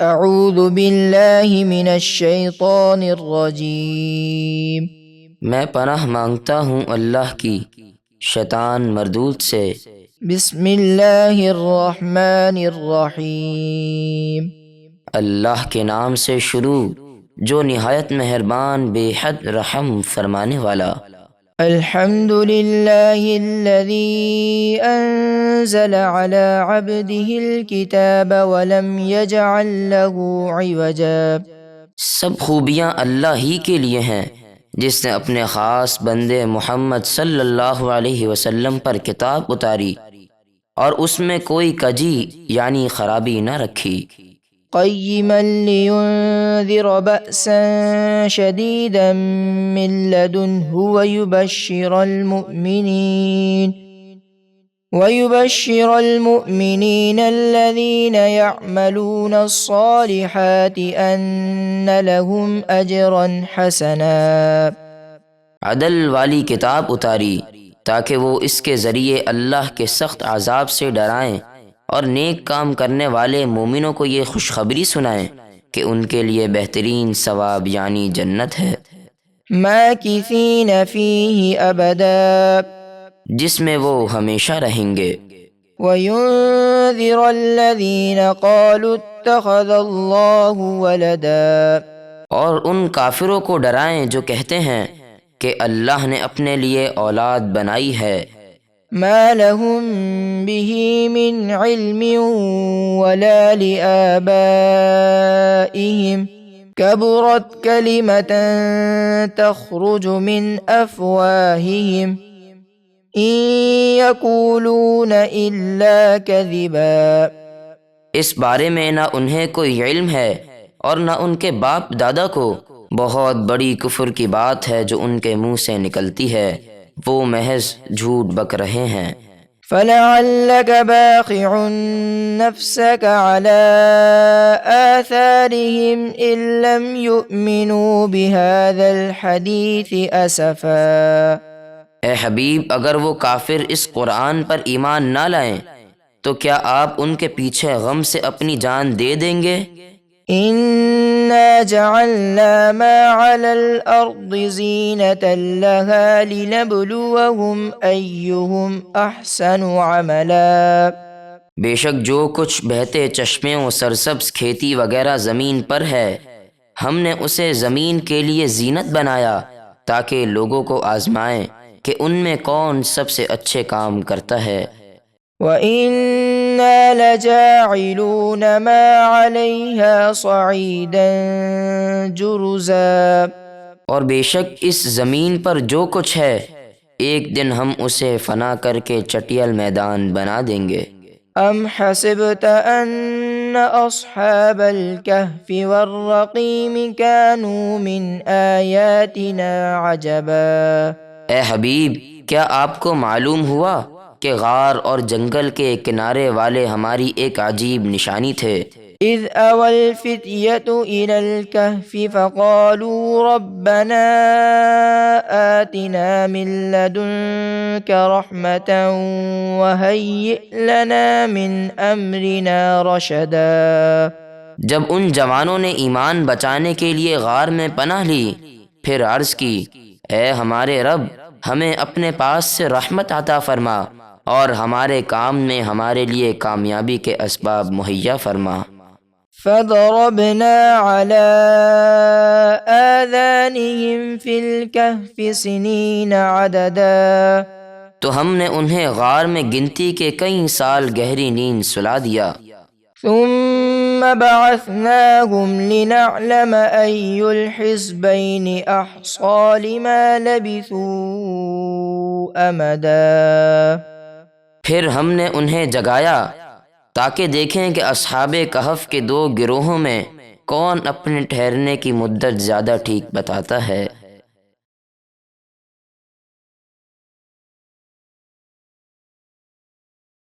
اعوذ باللہ من الشیطان الرجیم۔ میں پناہ مانگتا ہوں اللہ کی شیطان مردود سے۔ بسم اللہ الرحمن الرحیم۔ اللہ کے نام سے شروع جو نہایت مہربان بے حد رحم فرمانے والا۔ الحمد للہ الذی انزل على عبده الكتاب ولم يجعل له عوجا۔ سب خوبیاں اللہ ہی کے لیے ہیں جس نے اپنے خاص بندے محمد صلی اللہ علیہ وسلم پر کتاب اتاری اور اس میں کوئی کجی یعنی خرابی نہ رکھی۔ قیما لینذر بأسا شدیدا من لدنہ ويبشر المؤمنين الذين يعملون الصالحات أن لهم أجرا حسنا۔ عدل والی کتاب اتاری تاکہ وہ اس کے ذریعے اللہ کے سخت عذاب سے ڈرائیں اور نیک کام کرنے والے مومنوں کو یہ خوشخبری سنائیں کہ ان کے لیے بہترین ثواب یعنی جنت ہے، ماکثین فیہ ابدا، جس میں وہ ہمیشہ رہیں گے۔ وَيُنذِرَ الَّذِينَ قَالُوا اتَّخَذَ اللَّهُ وَلَدًا، اور ان کافروں کو ڈرائیں جو کہتے ہیں کہ اللہ نے اپنے لیے اولاد بنائی ہے۔ ما لهم به من علم ولا لآبائهم كبرت كلمة تخرج من أفواههم إن يقولون إلا كذبا۔ اس بارے میں نہ انہیں کوئی علم ہے اور نہ ان کے باپ دادا کو، بہت بڑی کفر کی بات ہے جو ان کے منہ سے نکلتی ہے، وہ محض جھوٹ بک رہے ہیں۔ فَلَعَلَّكَ بَاخِعٌ نَفْسَكَ عَلَىٰ آثَارِهِمْ إِن لَّمْ يُؤْمِنُوا بِهَٰذَا الْحَدِيثِ أَسَفًا۔ اے حبیب، اگر وہ کافر اس قرآن پر ایمان نہ لائیں تو کیا آپ ان کے پیچھے غم سے اپنی جان دے دیں گے؟ إِنَّا جَعَلْنَا مَا عَلَى الْأَرْضِ زِينَةً لَهَا لِنَبْلُوَهُمْ أَيُّهُمْ أَحْسَنُ عَمَلًا۔ بے شک جو کچھ بہتے چشمے و سرسبز کھیتی وغیرہ زمین پر ہے، ہم نے اسے زمین کے لیے زینت بنایا تاکہ لوگوں کو آزمائیں کہ ان میں کون سب سے اچھے کام کرتا ہے۔ وَإِنَّا لَجَاعِلُونَ مَا عَلَيْهَا صَعِيدًا جُرُزًا، اور بے شک اس زمین پر جو کچھ ہے ایک دن ہم اسے فنا کر کے چٹیل میدان بنا دیں گے۔ أَمْ حَسِبْتَ أَنَّ أَصْحَابَ الْكَهْفِ وَالرَّقِيمِ كَانُوا مِنْ آيَاتِنَا عَجَبًا۔ اے حبیب، کیا آپ کو معلوم ہوا کہ غار اور جنگل کے کنارے والے ہماری ایک عجیب نشانی تھے؟ اذ اوى الفتية الى الكهف فقالوا ربنا آتنا من لدنك رحمة وهيئ لنا من امرنا رشدا۔ جب ان جوانوں نے ایمان بچانے کے لیے غار میں پناہ لی، پھر عرض کی، اے ہمارے رب، ہمیں اپنے پاس سے رحمت عطا فرما اور ہمارے کام میں ہمارے لیے کامیابی کے اسباب مہیا فرما۔ فَضَرَبْنَا عَلَىٰ آذَانِهِمْ فِي الْكَهْفِ سِنِينَ عَدَدًا، تو ہم نے انہیں غار میں گنتی کے کئی سال گہری نیند سلا دیا۔ ثُمَّ بَعَثْنَاهُمْ لِنَعْلَمَ أَيُّ الْحِزْبَيْنِ أَحْصَىٰ لِمَا لَبِثُوا أَمَدًا۔ پھر ہم نے انہیں جگایا تاکہ دیکھیں کہ اصحاب کہف کے دو گروہوں میں کون اپنے ٹھہرنے کی مدت زیادہ ٹھیک بتاتا ہے۔